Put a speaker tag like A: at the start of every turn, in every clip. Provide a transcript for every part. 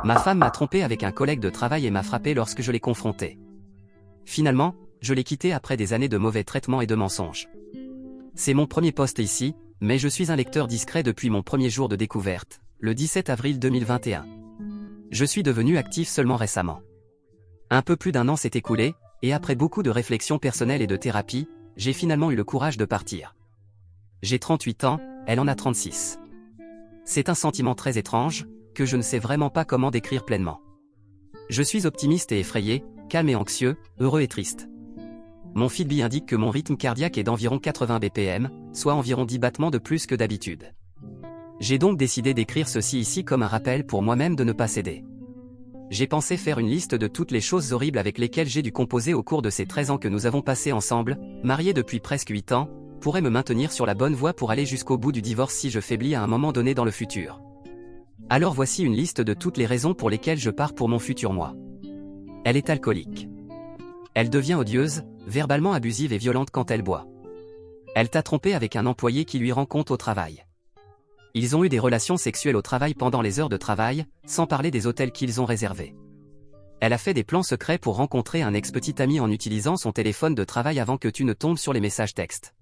A: Ma femme m'a trompé avec un collègue de travail et m'a frappé lorsque je l'ai confronté. Finalement, je l'ai quitté après des années de mauvais traitements et de mensonges. C'est mon premier poste ici, mais je suis un lecteur discret depuis mon premier jour de découverte, le 17 avril 2021. Je suis devenu actif seulement récemment. Un peu plus d'1 an s'est écoulé, et après beaucoup de réflexions personnelles et de thérapie, j'ai finalement eu le courage de partir. J'ai 38 ans, elle en a 36. C'est un sentiment très étrange, que je ne sais vraiment pas comment décrire pleinement. Je suis optimiste et effrayé, calme et anxieux, heureux et triste. Mon Fitbit indique que mon rythme cardiaque est d'environ 80 BPM, soit environ 10 battements de plus que d'habitude. J'ai donc décidé d'écrire ceci ici comme un rappel pour moi-même de ne pas céder. J'ai pensé faire une liste de toutes les choses horribles avec lesquelles j'ai dû composer au cours de ces 13 ans que nous avons passés ensemble, mariés depuis presque 8 ans, pourrait me maintenir sur la bonne voie pour aller jusqu'au bout du divorce si je faiblis à un moment donné dans le futur. Alors voici une liste de toutes les raisons pour lesquelles je pars pour mon futur moi. Elle est alcoolique. Elle devient odieuse, verbalement abusive et violente quand elle boit. Elle t'a trompé avec un employé qui lui rend compte au travail. Ils ont eu des relations sexuelles au travail pendant les heures de travail, sans parler des hôtels qu'ils ont réservés. Elle a fait des plans secrets pour rencontrer un ex-petit ami en utilisant son téléphone de travail avant que tu ne tombes sur les messages textes.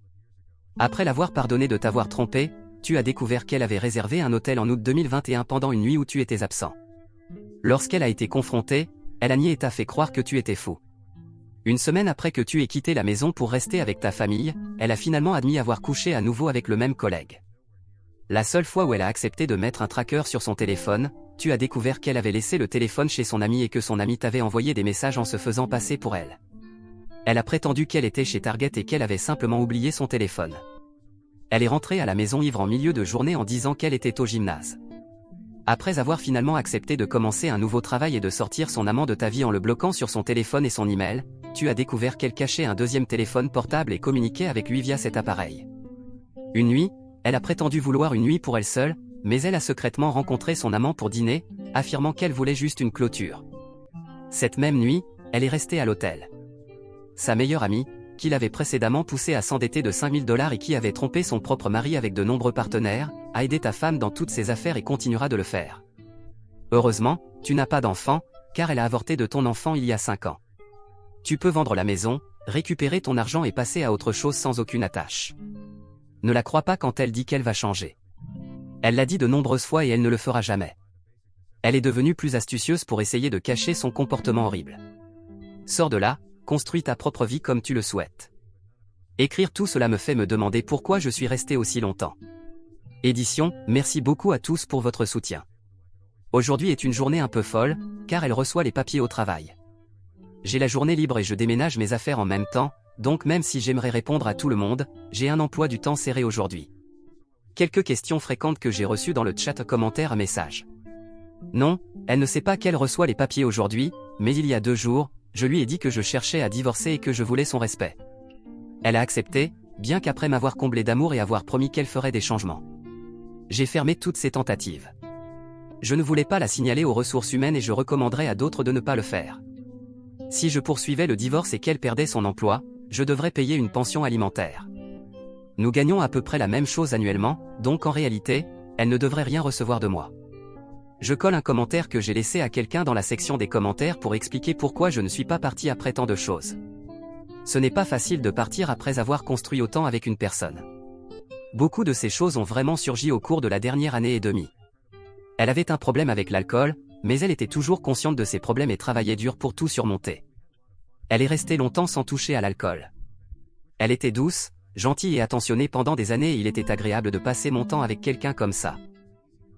A: Après l'avoir pardonné de t'avoir trompé, tu as découvert qu'elle avait réservé un hôtel en août 2021 pendant une nuit où tu étais absent. Lorsqu'elle a été confrontée, elle a nié et t'a fait croire que tu étais fou. Une semaine après que tu aies quitté la maison pour rester avec ta famille, elle a finalement admis avoir couché à nouveau avec le même collègue. La seule fois où elle a accepté de mettre un tracker sur son téléphone, tu as découvert qu'elle avait laissé le téléphone chez son ami et que son ami t'avait envoyé des messages en se faisant passer pour elle. Elle a prétendu qu'elle était chez Target et qu'elle avait simplement oublié son téléphone. Elle est rentrée à la maison ivre en milieu de journée en disant qu'elle était au gymnase. Après avoir finalement accepté de commencer un nouveau travail et de sortir son amant de ta vie en le bloquant sur son téléphone et son email, tu as découvert qu'elle cachait un deuxième téléphone portable et communiquait avec lui via cet appareil. Une nuit, elle a prétendu vouloir une nuit pour elle seule, mais elle a secrètement rencontré son amant pour dîner, affirmant qu'elle voulait juste une clôture. Cette même nuit, elle est restée à l'hôtel. Sa meilleure amie, qui l'avait précédemment poussée à s'endetter de 5 000 $ et qui avait trompé son propre mari avec de nombreux partenaires, a aidé ta femme dans toutes ses affaires et continuera de le faire. Heureusement, tu n'as pas d'enfant, car elle a avorté de ton enfant il y a 5 ans. Tu peux vendre la maison, récupérer ton argent et passer à autre chose sans aucune attache. Ne la crois pas quand elle dit qu'elle va changer. Elle l'a dit de nombreuses fois et elle ne le fera jamais. Elle est devenue plus astucieuse pour essayer de cacher son comportement horrible. Sors de là, construis ta propre vie comme tu le souhaites. Écrire tout cela me fait me demander pourquoi je suis resté aussi longtemps. Édition, merci beaucoup à tous pour votre soutien. Aujourd'hui est une journée un peu folle, car elle reçoit les papiers au travail. J'ai la journée libre et je déménage mes affaires en même temps, donc même si j'aimerais répondre à tout le monde, j'ai un emploi du temps serré aujourd'hui. Quelques questions fréquentes que j'ai reçues dans le chat commentaire à message. Non, elle ne sait pas qu'elle reçoit les papiers aujourd'hui, mais il y a 2 jours, je lui ai dit que je cherchais à divorcer et que je voulais son respect. Elle a accepté, bien qu'après m'avoir comblé d'amour et avoir promis qu'elle ferait des changements. J'ai fermé toutes ces tentatives. Je ne voulais pas la signaler aux ressources humaines et je recommanderais à d'autres de ne pas le faire. Si je poursuivais le divorce et qu'elle perdait son emploi, je devrais payer une pension alimentaire. Nous gagnons à peu près la même chose annuellement, donc en réalité, elle ne devrait rien recevoir de moi. Je colle un commentaire que j'ai laissé à quelqu'un dans la section des commentaires pour expliquer pourquoi je ne suis pas parti après tant de choses. Ce n'est pas facile de partir après avoir construit autant avec une personne. Beaucoup de ces choses ont vraiment surgi au cours de la dernière année et demie. Elle avait un problème avec l'alcool, mais elle était toujours consciente de ses problèmes et travaillait dur pour tout surmonter. Elle est restée longtemps sans toucher à l'alcool. Elle était douce, gentille et attentionnée pendant des années et il était agréable de passer mon temps avec quelqu'un comme ça.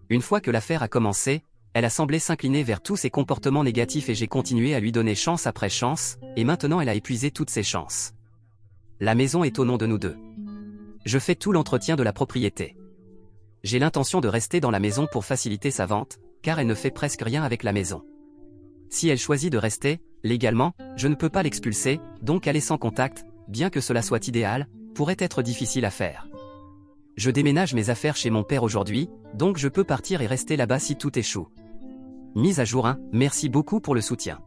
A: Une fois que l'affaire a commencé, elle a semblé s'incliner vers tous ses comportements négatifs et j'ai continué à lui donner chance après chance, et maintenant elle a épuisé toutes ses chances. La maison est au nom de nous deux. Je fais tout l'entretien de la propriété. J'ai l'intention de rester dans la maison pour faciliter sa vente, car elle ne fait presque rien avec la maison. Si elle choisit de rester, légalement, je ne peux pas l'expulser, donc aller sans contact, bien que cela soit idéal, pourrait être difficile à faire. Je déménage mes affaires chez mon père aujourd'hui, donc je peux partir et rester là-bas si tout échoue. Mise à jour 1, merci beaucoup pour le soutien.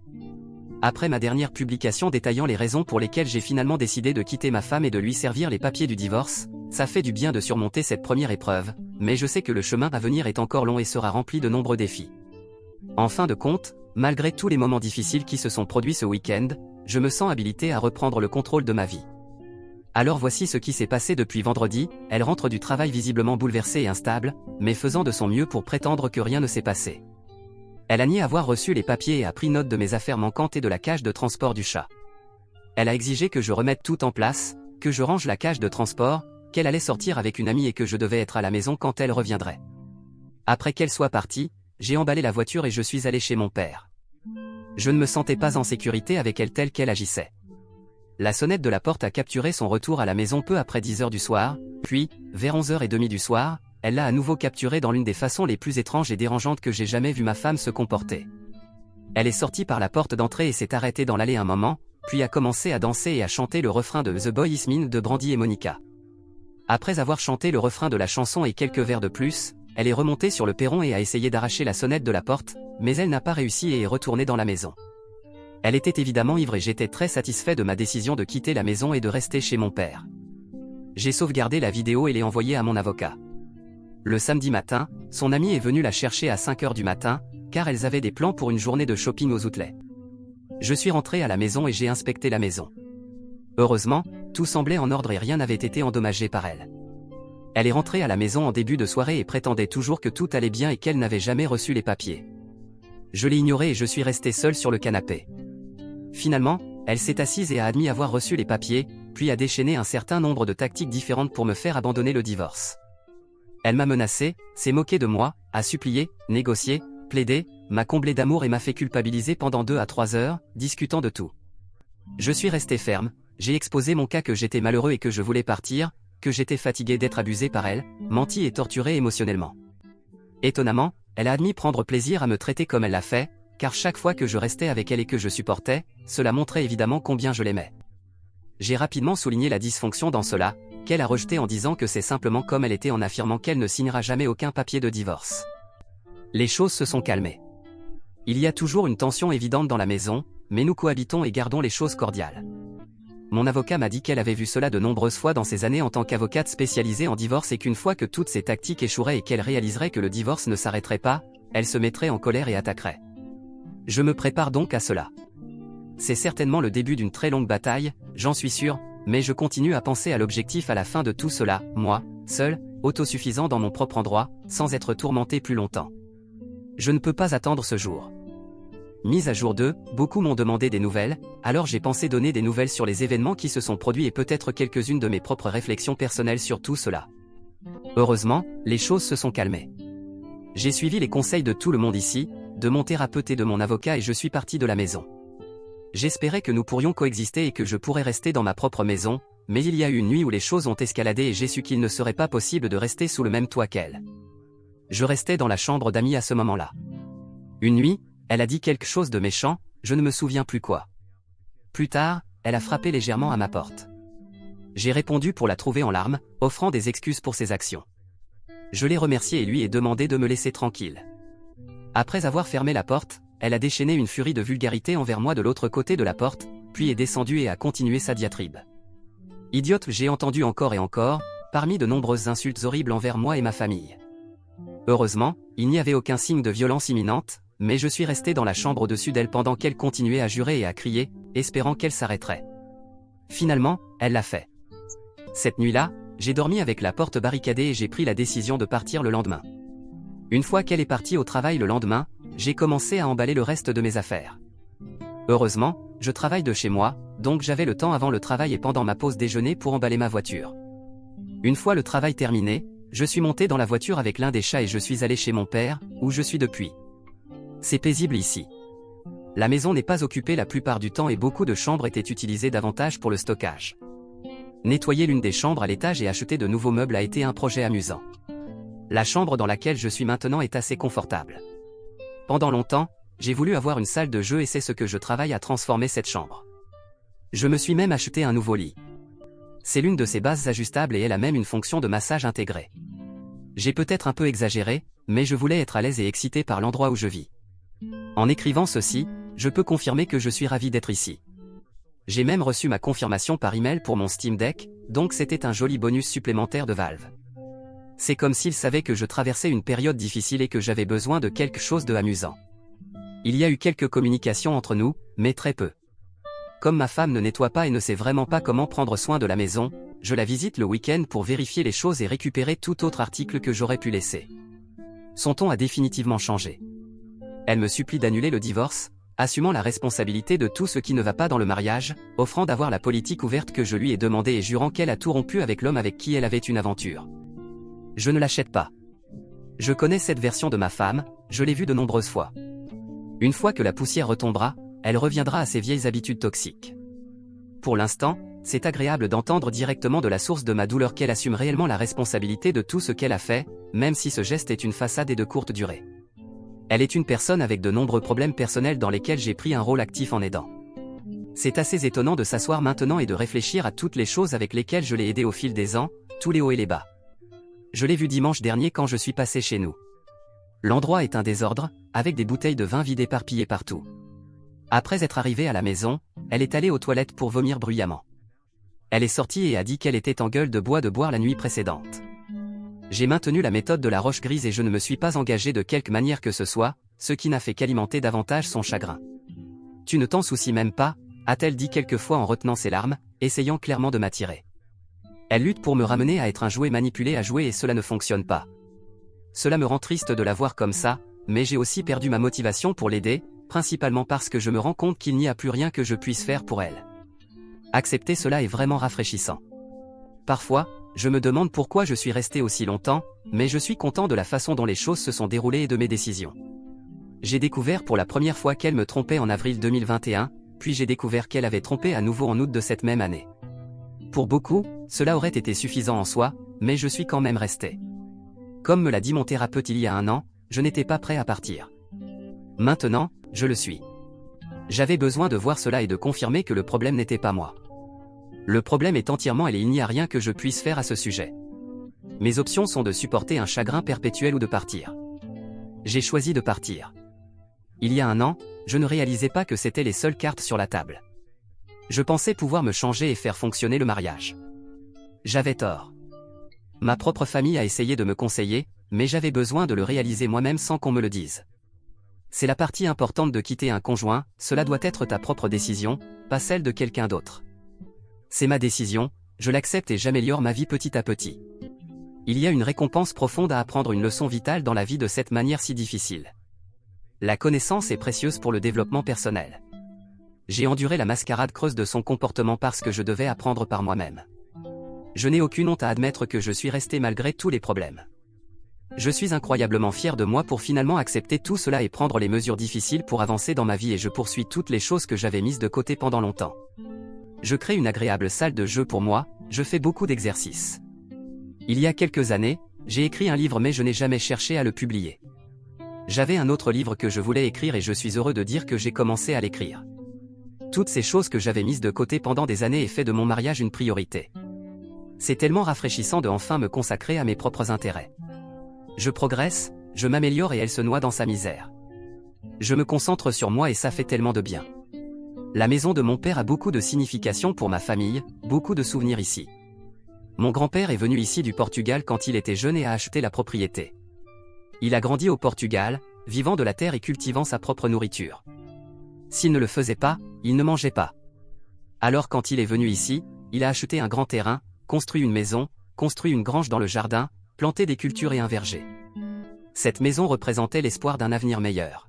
A: Après ma dernière publication détaillant les raisons pour lesquelles j'ai finalement décidé de quitter ma femme et de lui servir les papiers du divorce, ça fait du bien de surmonter cette première épreuve, mais je sais que le chemin à venir est encore long et sera rempli de nombreux défis. En fin de compte, malgré tous les moments difficiles qui se sont produits ce week-end, je me sens habilité à reprendre le contrôle de ma vie. Alors voici ce qui s'est passé depuis vendredi, elle rentre du travail visiblement bouleversée et instable, mais faisant de son mieux pour prétendre que rien ne s'est passé. Elle a nié avoir reçu les papiers et a pris note de mes affaires manquantes et de la cage de transport du chat. Elle a exigé que je remette tout en place, que je range la cage de transport, qu'elle allait sortir avec une amie et que je devais être à la maison quand elle reviendrait. Après qu'elle soit partie, j'ai emballé la voiture et je suis allé chez mon père. Je ne me sentais pas en sécurité avec elle telle qu'elle agissait. La sonnette de la porte a capturé son retour à la maison peu après 10 h du soir, puis, vers 11 h 30 du soir, elle l'a à nouveau capturé dans l'une des façons les plus étranges et dérangeantes que j'ai jamais vu ma femme se comporter. Elle est sortie par la porte d'entrée et s'est arrêtée dans l'allée un moment, puis a commencé à danser et à chanter le refrain de The Boy Is Mine de Brandy et Monica. Après avoir chanté le refrain de la chanson et quelques vers de plus, elle est remontée sur le perron et a essayé d'arracher la sonnette de la porte, mais elle n'a pas réussi et est retournée dans la maison. Elle était évidemment ivre et j'étais très satisfait de ma décision de quitter la maison et de rester chez mon père. J'ai sauvegardé la vidéo et l'ai envoyée à mon avocat. Le samedi matin, son amie est venue la chercher à 5 h du matin, car elles avaient des plans pour une journée de shopping aux outlets. Je suis rentré à la maison et j'ai inspecté la maison. Heureusement, tout semblait en ordre et rien n'avait été endommagé par elle. Elle est rentrée à la maison en début de soirée et prétendait toujours que tout allait bien et qu'elle n'avait jamais reçu les papiers. Je l'ai ignoré et je suis resté seul sur le canapé. Finalement, elle s'est assise et a admis avoir reçu les papiers, puis a déchaîné un certain nombre de tactiques différentes pour me faire abandonner le divorce. Elle m'a menacé, s'est moquée de moi, a supplié, négocié, plaidé, m'a comblé d'amour et m'a fait culpabiliser pendant 2 à 3 heures, discutant de tout. Je suis resté ferme, j'ai exposé mon cas que j'étais malheureux et que je voulais partir, que j'étais fatigué d'être abusé par elle, menti et torturé émotionnellement. Étonnamment, elle a admis prendre plaisir à me traiter comme elle l'a fait, car chaque fois que je restais avec elle et que je supportais, cela montrait évidemment combien je l'aimais. J'ai rapidement souligné la dysfonction dans cela, qu'elle a rejeté en disant que c'est simplement comme elle était en affirmant qu'elle ne signera jamais aucun papier de divorce. Les choses se sont calmées. Il y a toujours une tension évidente dans la maison, mais nous cohabitons et gardons les choses cordiales. Mon avocat m'a dit qu'elle avait vu cela de nombreuses fois dans ses années en tant qu'avocate spécialisée en divorce et qu'une fois que toutes ces tactiques échoueraient et qu'elle réaliserait que le divorce ne s'arrêterait pas, elle se mettrait en colère et attaquerait. Je me prépare donc à cela. C'est certainement le début d'une très longue bataille, j'en suis sûr, mais je continue à penser à l'objectif à la fin de tout cela, moi, seul, autosuffisant dans mon propre endroit, sans être tourmenté plus longtemps. Je ne peux pas attendre ce jour. Mise à jour 2, beaucoup m'ont demandé des nouvelles, alors j'ai pensé donner des nouvelles sur les événements qui se sont produits et peut-être quelques-unes de mes propres réflexions personnelles sur tout cela. Heureusement, les choses se sont calmées. J'ai suivi les conseils de tout le monde ici, de mon thérapeute et de mon avocat et je suis parti de la maison. J'espérais que nous pourrions coexister et que je pourrais rester dans ma propre maison, mais il y a eu une nuit où les choses ont escaladé et j'ai su qu'il ne serait pas possible de rester sous le même toit qu'elle. Je restais dans la chambre d'amis à ce moment-là. Une nuit, elle a dit quelque chose de méchant, je ne me souviens plus quoi. Plus tard, elle a frappé légèrement à ma porte. J'ai répondu pour la trouver en larmes, offrant des excuses pour ses actions. Je l'ai remerciée et lui ai demandé de me laisser tranquille. Après avoir fermé la porte, elle a déchaîné une furie de vulgarité envers moi de l'autre côté de la porte, puis est descendue et a continué sa diatribe. Idiote, j'ai entendu encore et encore, parmi de nombreuses insultes horribles envers moi et ma famille. Heureusement, il n'y avait aucun signe de violence imminente, mais je suis resté dans la chambre au-dessus d'elle pendant qu'elle continuait à jurer et à crier, espérant qu'elle s'arrêterait. Finalement, elle l'a fait. Cette nuit-là, j'ai dormi avec la porte barricadée et j'ai pris la décision de partir le lendemain. Une fois qu'elle est partie au travail le lendemain, j'ai commencé à emballer le reste de mes affaires. Heureusement, je travaille de chez moi, donc j'avais le temps avant le travail et pendant ma pause déjeuner pour emballer ma voiture. Une fois le travail terminé, je suis monté dans la voiture avec l'un des chats et je suis allé chez mon père, où je suis depuis. C'est paisible ici. La maison n'est pas occupée la plupart du temps et beaucoup de chambres étaient utilisées davantage pour le stockage. Nettoyer l'une des chambres à l'étage et acheter de nouveaux meubles a été un projet amusant. La chambre dans laquelle je suis maintenant est assez confortable. Pendant longtemps, j'ai voulu avoir une salle de jeu et c'est ce que je travaille à transformer cette chambre. Je me suis même acheté un nouveau lit. C'est l'une de ces bases ajustables et elle a même une fonction de massage intégrée. J'ai peut-être un peu exagéré, mais je voulais être à l'aise et excité par l'endroit où je vis. En écrivant ceci, je peux confirmer que je suis ravi d'être ici. J'ai même reçu ma confirmation par email pour mon Steam Deck, donc c'était un joli bonus supplémentaire de Valve. C'est comme s'ils savaient que je traversais une période difficile et que j'avais besoin de quelque chose de amusant. Il y a eu quelques communications entre nous, mais très peu. Comme ma femme ne nettoie pas et ne sait vraiment pas comment prendre soin de la maison, je la visite le week-end pour vérifier les choses et récupérer tout autre article que j'aurais pu laisser. Son ton a définitivement changé. Elle me supplie d'annuler le divorce, assumant la responsabilité de tout ce qui ne va pas dans le mariage, offrant d'avoir la politique ouverte que je lui ai demandé et jurant qu'elle a tout rompu avec l'homme avec qui elle avait une aventure. Je ne l'achète pas. Je connais cette version de ma femme, je l'ai vue de nombreuses fois. Une fois que la poussière retombera, elle reviendra à ses vieilles habitudes toxiques. Pour l'instant, c'est agréable d'entendre directement de la source de ma douleur qu'elle assume réellement la responsabilité de tout ce qu'elle a fait, même si ce geste est une façade et de courte durée. Elle est une personne avec de nombreux problèmes personnels dans lesquels j'ai pris un rôle actif en aidant. C'est assez étonnant de s'asseoir maintenant et de réfléchir à toutes les choses avec lesquelles je l'ai aidée au fil des ans, tous les hauts et les bas. Je l'ai vue dimanche dernier quand je suis passé chez nous. L'endroit est un désordre, avec des bouteilles de vin vides éparpillées partout. Après être arrivée à la maison, elle est allée aux toilettes pour vomir bruyamment. Elle est sortie et a dit qu'elle était en gueule de bois de boire la nuit précédente. J'ai maintenu la méthode de la roche grise et je ne me suis pas engagé de quelque manière que ce soit, ce qui n'a fait qu'alimenter davantage son chagrin. « Tu ne t'en soucies même pas », a-t-elle dit quelquefois en retenant ses larmes, essayant clairement de m'attirer. Elle lutte pour me ramener à être un jouet manipulé à jouer et cela ne fonctionne pas. Cela me rend triste de la voir comme ça, mais j'ai aussi perdu ma motivation pour l'aider, principalement parce que je me rends compte qu'il n'y a plus rien que je puisse faire pour elle. Accepter cela est vraiment rafraîchissant. Parfois, je me demande pourquoi je suis resté aussi longtemps, mais je suis content de la façon dont les choses se sont déroulées et de mes décisions. J'ai découvert pour la première fois qu'elle me trompait en avril 2021, puis j'ai découvert qu'elle avait trompé à nouveau en août de cette même année. Pour beaucoup, cela aurait été suffisant en soi, mais je suis quand même resté. Comme me l'a dit mon thérapeute il y a un an, je n'étais pas prêt à partir. Maintenant, je le suis. J'avais besoin de voir cela et de confirmer que le problème n'était pas moi. Le problème est entièrement elle et il n'y a rien que je puisse faire à ce sujet. Mes options sont de supporter un chagrin perpétuel ou de partir. J'ai choisi de partir. Il y a un an, je ne réalisais pas que c'était les seules cartes sur la table. Je pensais pouvoir me changer et faire fonctionner le mariage. J'avais tort. Ma propre famille a essayé de me conseiller, mais j'avais besoin de le réaliser moi-même sans qu'on me le dise. C'est la partie importante de quitter un conjoint, cela doit être ta propre décision, pas celle de quelqu'un d'autre. C'est ma décision, je l'accepte et j'améliore ma vie petit à petit. Il y a une récompense profonde à apprendre une leçon vitale dans la vie de cette manière si difficile. La connaissance est précieuse pour le développement personnel. J'ai enduré la mascarade creuse de son comportement parce que je devais apprendre par moi-même. Je n'ai aucune honte à admettre que je suis resté malgré tous les problèmes. Je suis incroyablement fier de moi pour finalement accepter tout cela et prendre les mesures difficiles pour avancer dans ma vie et je poursuis toutes les choses que j'avais mises de côté pendant longtemps. Je crée une agréable salle de jeu pour moi, je fais beaucoup d'exercices. Il y a quelques années, j'ai écrit un livre mais je n'ai jamais cherché à le publier. J'avais un autre livre que je voulais écrire et je suis heureux de dire que j'ai commencé à l'écrire. Toutes ces choses que j'avais mises de côté pendant des années et fait de mon mariage une priorité. C'est tellement rafraîchissant de enfin me consacrer à mes propres intérêts. Je progresse, je m'améliore et elle se noie dans sa misère. Je me concentre sur moi et ça fait tellement de bien. La maison de mon père a beaucoup de signification pour ma famille, beaucoup de souvenirs ici. Mon grand-père est venu ici du Portugal quand il était jeune et a acheté la propriété. Il a grandi au Portugal, vivant de la terre et cultivant sa propre nourriture. S'il ne le faisait pas, il ne mangeait pas. Alors quand il est venu ici, il a acheté un grand terrain, construit une maison, construit une grange dans le jardin, planté des cultures et un verger. Cette maison représentait l'espoir d'un avenir meilleur.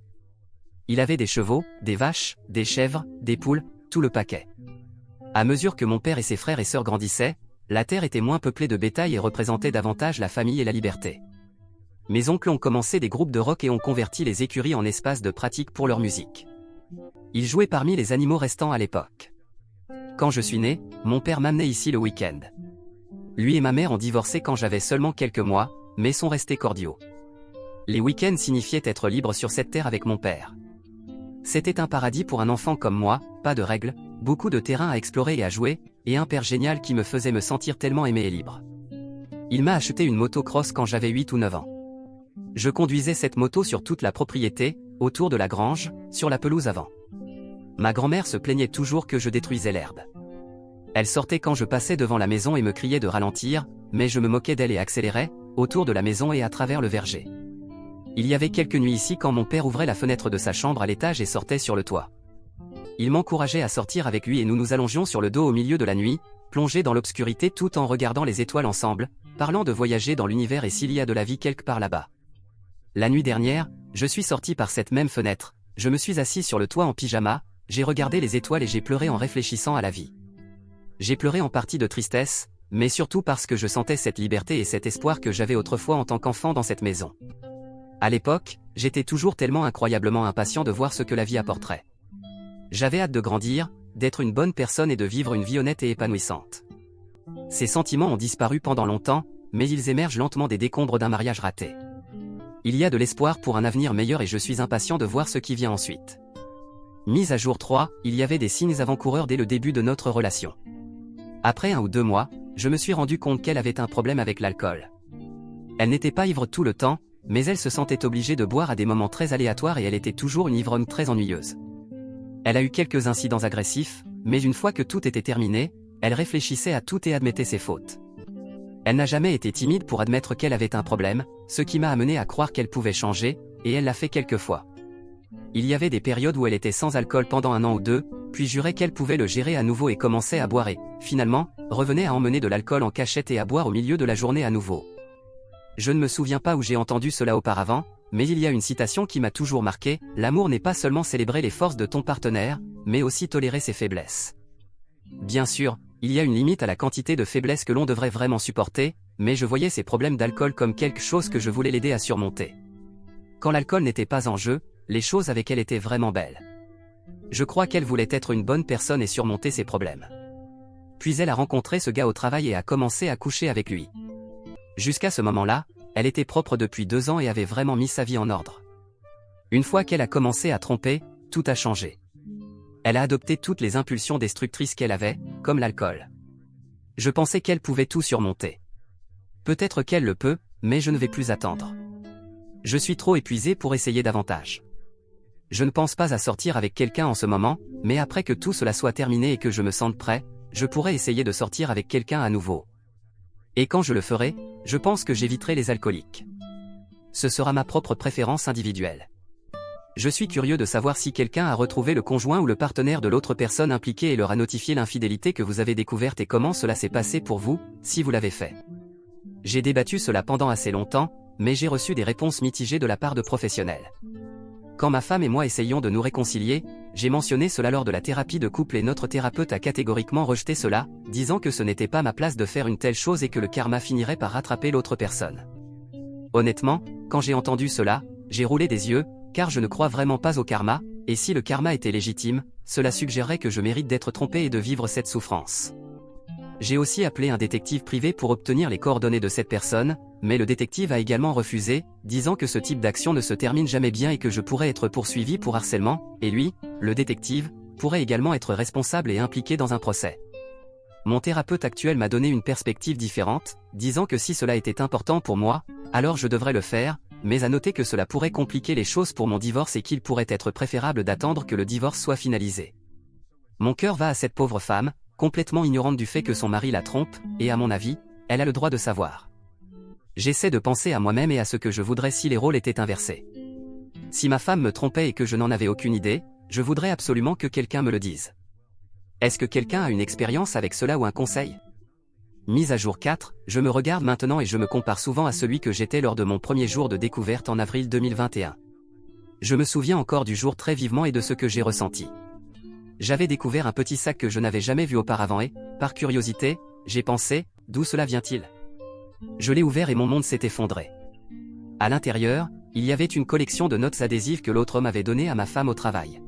A: Il avait des chevaux, des vaches, des chèvres, des poules, tout le paquet. À mesure que mon père et ses frères et sœurs grandissaient, la terre était moins peuplée de bétail et représentait davantage la famille et la liberté. Mes oncles ont commencé des groupes de rock et ont converti les écuries en espaces de pratique pour leur musique. Ils jouaient parmi les animaux restants à l'époque. Quand je suis né, mon père m'amenait ici le week-end. Lui et ma mère ont divorcé quand j'avais seulement quelques mois, mais sont restés cordiaux. Les week-ends signifiaient être libre sur cette terre avec mon père. C'était un paradis pour un enfant comme moi, pas de règles, beaucoup de terrain à explorer et à jouer, et un père génial qui me faisait me sentir tellement aimé et libre. Il m'a acheté une motocross quand j'avais 8 ou 9 ans. Je conduisais cette moto sur toute la propriété, autour de la grange, sur la pelouse avant. Ma grand-mère se plaignait toujours que je détruisais l'herbe. Elle sortait quand je passais devant la maison et me criait de ralentir, mais je me moquais d'elle et accélérais, autour de la maison et à travers le verger. Il y avait quelques nuits ici quand mon père ouvrait la fenêtre de sa chambre à l'étage et sortait sur le toit. Il m'encourageait à sortir avec lui et nous nous allongions sur le dos au milieu de la nuit, plongés dans l'obscurité tout en regardant les étoiles ensemble, parlant de voyager dans l'univers et s'il y a de la vie quelque part là-bas. La nuit dernière, je suis sorti par cette même fenêtre, je me suis assis sur le toit en pyjama, j'ai regardé les étoiles et j'ai pleuré en réfléchissant à la vie. J'ai pleuré en partie de tristesse, mais surtout parce que je sentais cette liberté et cet espoir que j'avais autrefois en tant qu'enfant dans cette maison. À l'époque, j'étais toujours tellement incroyablement impatient de voir ce que la vie apporterait. J'avais hâte de grandir, d'être une bonne personne et de vivre une vie honnête et épanouissante. Ces sentiments ont disparu pendant longtemps, mais ils émergent lentement des décombres d'un mariage raté. Il y a de l'espoir pour un avenir meilleur et je suis impatient de voir ce qui vient ensuite. Mise à jour 3, il y avait des signes avant-coureurs dès le début de notre relation. Après 1 ou 2 mois, je me suis rendu compte qu'elle avait un problème avec l'alcool. Elle n'était pas ivre tout le temps, mais elle se sentait obligée de boire à des moments très aléatoires et elle était toujours une ivrogne très ennuyeuse. Elle a eu quelques incidents agressifs, mais une fois que tout était terminé, elle réfléchissait à tout et admettait ses fautes. Elle n'a jamais été timide pour admettre qu'elle avait un problème, ce qui m'a amené à croire qu'elle pouvait changer, et elle l'a fait quelques fois. Il y avait des périodes où elle était sans alcool pendant 1 an ou 2, puis jurait qu'elle pouvait le gérer à nouveau et commençait à boire et, finalement, revenait à emmener de l'alcool en cachette et à boire au milieu de la journée à nouveau. Je ne me souviens pas où j'ai entendu cela auparavant, mais il y a une citation qui m'a toujours marqué, l'amour n'est pas seulement célébrer les forces de ton partenaire, mais aussi tolérer ses faiblesses. Bien sûr, il y a une limite à la quantité de faiblesses que l'on devrait vraiment supporter, mais je voyais ses problèmes d'alcool comme quelque chose que je voulais l'aider à surmonter. Quand l'alcool n'était pas en jeu, les choses avec elle étaient vraiment belles. Je crois qu'elle voulait être une bonne personne et surmonter ses problèmes. Puis elle a rencontré ce gars au travail et a commencé à coucher avec lui. Jusqu'à ce moment-là, elle était propre depuis 2 ans et avait vraiment mis sa vie en ordre. Une fois qu'elle a commencé à tromper, tout a changé. Elle a adopté toutes les impulsions destructrices qu'elle avait, comme l'alcool. Je pensais qu'elle pouvait tout surmonter. Peut-être qu'elle le peut, mais je ne vais plus attendre. Je suis trop épuisé pour essayer davantage. Je ne pense pas à sortir avec quelqu'un en ce moment, mais après que tout cela soit terminé et que je me sente prêt, je pourrais essayer de sortir avec quelqu'un à nouveau. Et quand je le ferai, je pense que j'éviterai les alcooliques. Ce sera ma propre préférence individuelle. Je suis curieux de savoir si quelqu'un a retrouvé le conjoint ou le partenaire de l'autre personne impliquée et leur a notifié l'infidélité que vous avez découverte et comment cela s'est passé pour vous, si vous l'avez fait. J'ai débattu cela pendant assez longtemps, mais j'ai reçu des réponses mitigées de la part de professionnels. Quand ma femme et moi essayions de nous réconcilier, j'ai mentionné cela lors de la thérapie de couple et notre thérapeute a catégoriquement rejeté cela, disant que ce n'était pas ma place de faire une telle chose et que le karma finirait par rattraper l'autre personne. Honnêtement, quand j'ai entendu cela, j'ai roulé des yeux, car je ne crois vraiment pas au karma, et si le karma était légitime, cela suggérerait que je mérite d'être trompé et de vivre cette souffrance. J'ai aussi appelé un détective privé pour obtenir les coordonnées de cette personne, mais le détective a également refusé, disant que ce type d'action ne se termine jamais bien et que je pourrais être poursuivi pour harcèlement, et lui, le détective, pourrait également être responsable et impliqué dans un procès. Mon thérapeute actuel m'a donné une perspective différente, disant que si cela était important pour moi, alors je devrais le faire, mais à noter que cela pourrait compliquer les choses pour mon divorce et qu'il pourrait être préférable d'attendre que le divorce soit finalisé. Mon cœur va à cette pauvre femme, complètement ignorante du fait que son mari la trompe, et à mon avis, elle a le droit de savoir. J'essaie de penser à moi-même et à ce que je voudrais si les rôles étaient inversés. Si ma femme me trompait et que je n'en avais aucune idée, je voudrais absolument que quelqu'un me le dise. Est-ce que quelqu'un a une expérience avec cela ou un conseil ? Mise à jour 4, je me regarde maintenant et je me compare souvent à celui que j'étais lors de mon premier jour de découverte en avril 2021. Je me souviens encore du jour très vivement et de ce que j'ai ressenti. J'avais découvert un petit sac que je n'avais jamais vu auparavant et, par curiosité, j'ai pensé, d'où cela vient-il ? Je l'ai ouvert et mon monde s'est effondré. À l'intérieur, il y avait une collection de notes adhésives que l'autre homme avait données à ma femme au travail.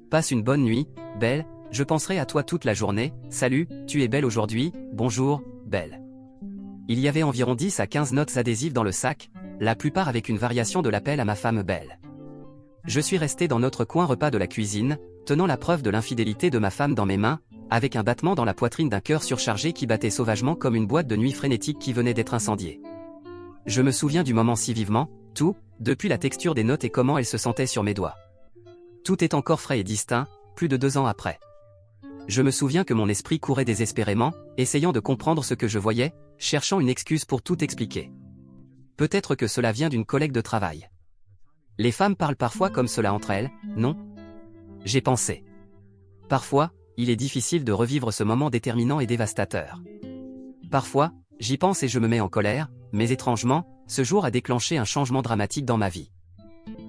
A: Passe une bonne nuit, belle, je penserai à toi toute la journée, salut, tu es belle aujourd'hui, bonjour, belle. Il y avait environ 10 à 15 notes adhésives dans le sac, la plupart avec une variation de l'appel à ma femme belle. Je suis resté dans notre coin repas de la cuisine, tenant la preuve de l'infidélité de ma femme dans mes mains, avec un battement dans la poitrine d'un cœur surchargé qui battait sauvagement comme une boîte de nuit frénétique qui venait d'être incendiée. Je me souviens du moment si vivement, tout, depuis la texture des notes et comment elles se sentaient sur mes doigts. Tout est encore frais et distinct, plus de 2 ans après. Je me souviens que mon esprit courait désespérément, essayant de comprendre ce que je voyais, cherchant une excuse pour tout expliquer. Peut-être que cela vient d'une collègue de travail. Les femmes parlent parfois comme cela entre elles, non? J'ai pensé. Parfois, il est difficile de revivre ce moment déterminant et dévastateur. Parfois, j'y pense et je me mets en colère, mais étrangement, ce jour a déclenché un changement dramatique dans ma vie.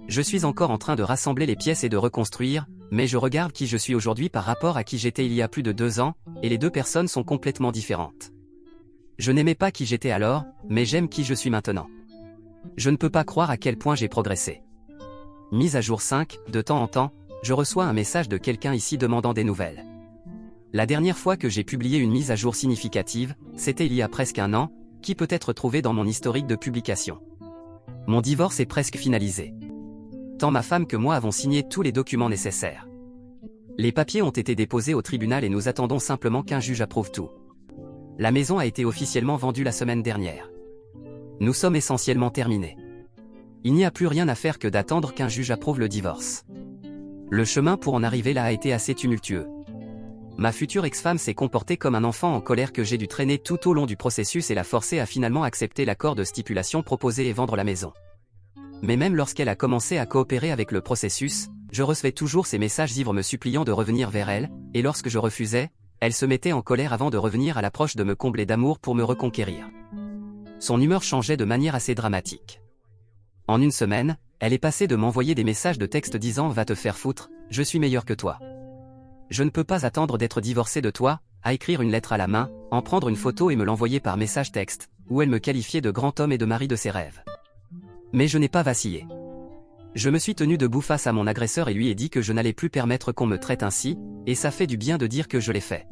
A: Je suis encore en train de rassembler les pièces et de reconstruire, mais je regarde qui je suis aujourd'hui par rapport à qui j'étais il y a plus de 2 ans, et les deux personnes sont complètement différentes. Je n'aimais pas qui j'étais alors, mais j'aime qui je suis maintenant. Je ne peux pas croire à quel point j'ai progressé. Mise à jour 5, de temps en temps, je reçois un message de quelqu'un ici demandant des nouvelles. La dernière fois que j'ai publié une mise à jour significative, c'était il y a presque 1 an, qui peut être trouvée dans mon historique de publication. Mon divorce est presque finalisé. Tant ma femme que moi avons signé tous les documents nécessaires. Les papiers ont été déposés au tribunal et nous attendons simplement qu'un juge approuve tout. La maison a été officiellement vendue la semaine dernière. Nous sommes essentiellement terminés. Il n'y a plus rien à faire que d'attendre qu'un juge approuve le divorce. Le chemin pour en arriver là a été assez tumultueux. Ma future ex-femme s'est comportée comme un enfant en colère que j'ai dû traîner tout au long du processus et l'a forcé à finalement accepter l'accord de stipulation proposé et vendre la maison. Mais même lorsqu'elle a commencé à coopérer avec le processus, je recevais toujours ces messages ivres me suppliant de revenir vers elle, et lorsque je refusais, elle se mettait en colère avant de revenir à l'approche de me combler d'amour pour me reconquérir. Son humeur changeait de manière assez dramatique. En 1 semaine, elle est passée de m'envoyer des messages de texte disant « Va te faire foutre, je suis meilleur que toi. Je ne peux pas attendre d'être divorcée de toi », à écrire une lettre à la main, en prendre une photo et me l'envoyer par message texte, où elle me qualifiait de grand homme et de mari de ses rêves. Mais je n'ai pas vacillé. Je me suis tenu debout face à mon agresseur et lui ai dit que je n'allais plus permettre qu'on me traite ainsi, et ça fait du bien de dire que je l'ai fait.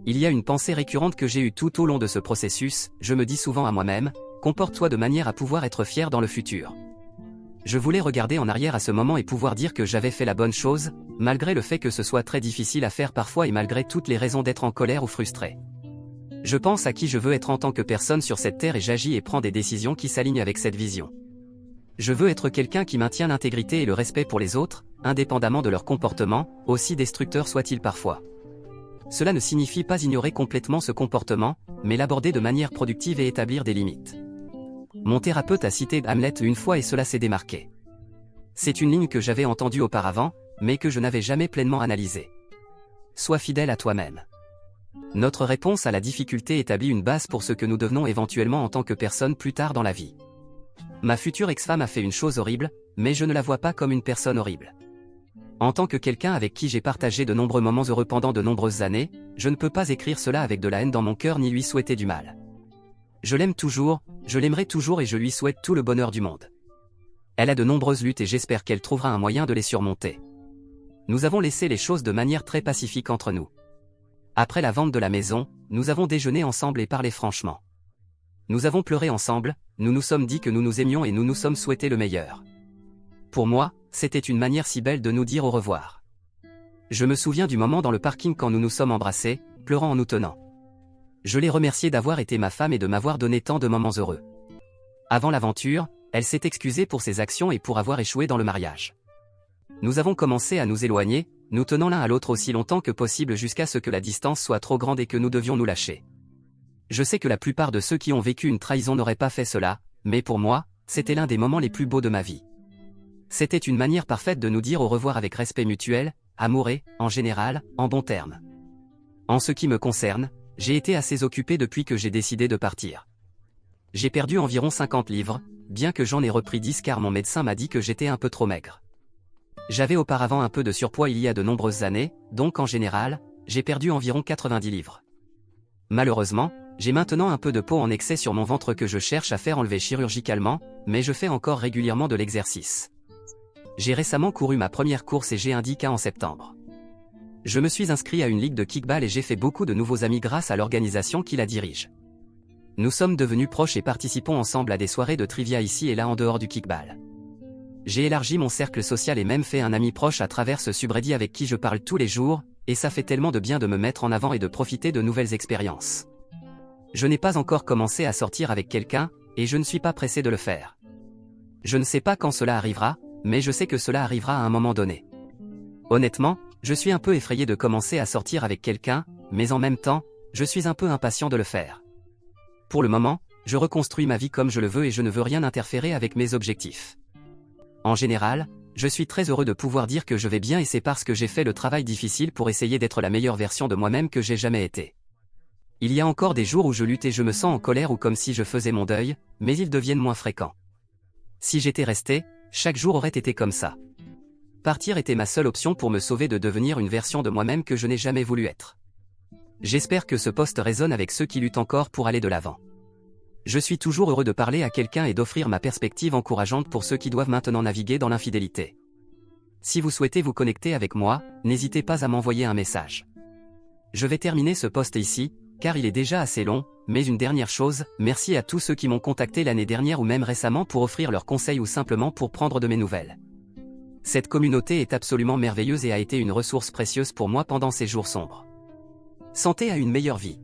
A: Il y a une pensée récurrente que j'ai eue tout au long de ce processus, je me dis souvent à moi-même, comporte-toi de manière à pouvoir être fier dans le futur. Je voulais regarder en arrière à ce moment et pouvoir dire que j'avais fait la bonne chose, malgré le fait que ce soit très difficile à faire parfois et malgré toutes les raisons d'être en colère ou frustré. Je pense à qui je veux être en tant que personne sur cette terre et j'agis et prends des décisions qui s'alignent avec cette vision. Je veux être quelqu'un qui maintient l'intégrité et le respect pour les autres, indépendamment de leur comportement, aussi destructeur soit-il parfois. Cela ne signifie pas ignorer complètement ce comportement, mais l'aborder de manière productive et établir des limites. Mon thérapeute a cité Hamlet une fois et cela s'est démarqué. C'est une ligne que j'avais entendue auparavant, mais que je n'avais jamais pleinement analysée. Sois fidèle à toi-même. Notre réponse à la difficulté établit une base pour ce que nous devenons éventuellement en tant que personne plus tard dans la vie. Ma future ex-femme a fait une chose horrible, mais je ne la vois pas comme une personne horrible. En tant que quelqu'un avec qui j'ai partagé de nombreux moments heureux pendant de nombreuses années, je ne peux pas écrire cela avec de la haine dans mon cœur ni lui souhaiter du mal. Je l'aime toujours, je l'aimerai toujours et je lui souhaite tout le bonheur du monde. Elle a de nombreuses luttes et j'espère qu'elle trouvera un moyen de les surmonter. Nous avons laissé les choses de manière très pacifique entre nous. Après la vente de la maison, nous avons déjeuné ensemble et parlé franchement. Nous avons pleuré ensemble, nous nous sommes dit que nous nous aimions et nous nous sommes souhaité le meilleur. Pour moi, c'était une manière si belle de nous dire au revoir. Je me souviens du moment dans le parking quand nous nous sommes embrassés, pleurant en nous tenant. Je l'ai remerciée d'avoir été ma femme et de m'avoir donné tant de moments heureux. Avant l'aventure, elle s'est excusée pour ses actions et pour avoir échoué dans le mariage. Nous avons commencé à nous éloigner, nous tenant l'un à l'autre aussi longtemps que possible jusqu'à ce que la distance soit trop grande et que nous devions nous lâcher. Je sais que la plupart de ceux qui ont vécu une trahison n'auraient pas fait cela, mais pour moi, c'était l'un des moments les plus beaux de ma vie. C'était une manière parfaite de nous dire au revoir avec respect mutuel, amour et, en général, en bons termes. En ce qui me concerne, j'ai été assez occupé depuis que j'ai décidé de partir. J'ai perdu environ 50 livres, bien que j'en ai repris 10 car mon médecin m'a dit que j'étais un peu trop maigre. J'avais auparavant un peu de surpoids il y a de nombreuses années, donc en général, j'ai perdu environ 90 livres. Malheureusement, j'ai maintenant un peu de peau en excès sur mon ventre que je cherche à faire enlever chirurgicalement, mais je fais encore régulièrement de l'exercice. J'ai récemment couru ma première course et j'ai un 10K en septembre. Je me suis inscrit à une ligue de kickball et j'ai fait beaucoup de nouveaux amis grâce à l'organisation qui la dirige. Nous sommes devenus proches et participons ensemble à des soirées de trivia ici et là en dehors du kickball. J'ai élargi mon cercle social et même fait un ami proche à travers ce subreddit avec qui je parle tous les jours, et ça fait tellement de bien de me mettre en avant et de profiter de nouvelles expériences. Je n'ai pas encore commencé à sortir avec quelqu'un, et je ne suis pas pressé de le faire. Je ne sais pas quand cela arrivera, mais je sais que cela arrivera à un moment donné. Honnêtement, je suis un peu effrayé de commencer à sortir avec quelqu'un, mais en même temps, je suis un peu impatient de le faire. Pour le moment, je reconstruis ma vie comme je le veux et je ne veux rien interférer avec mes objectifs. En général, je suis très heureux de pouvoir dire que je vais bien et c'est parce que j'ai fait le travail difficile pour essayer d'être la meilleure version de moi-même que j'ai jamais été. Il y a encore des jours où je lutte et je me sens en colère ou comme si je faisais mon deuil, mais ils deviennent moins fréquents. Si j'étais resté, chaque jour aurait été comme ça. Partir était ma seule option pour me sauver de devenir une version de moi-même que je n'ai jamais voulu être. J'espère que ce post résonne avec ceux qui luttent encore pour aller de l'avant. Je suis toujours heureux de parler à quelqu'un et d'offrir ma perspective encourageante pour ceux qui doivent maintenant naviguer dans l'infidélité. Si vous souhaitez vous connecter avec moi, n'hésitez pas à m'envoyer un message. Je vais terminer ce post ici, car il est déjà assez long, mais une dernière chose, merci à tous ceux qui m'ont contacté l'année dernière ou même récemment pour offrir leurs conseils ou simplement pour prendre de mes nouvelles. Cette communauté est absolument merveilleuse et a été une ressource précieuse pour moi pendant ces jours sombres. Santé à une meilleure vie.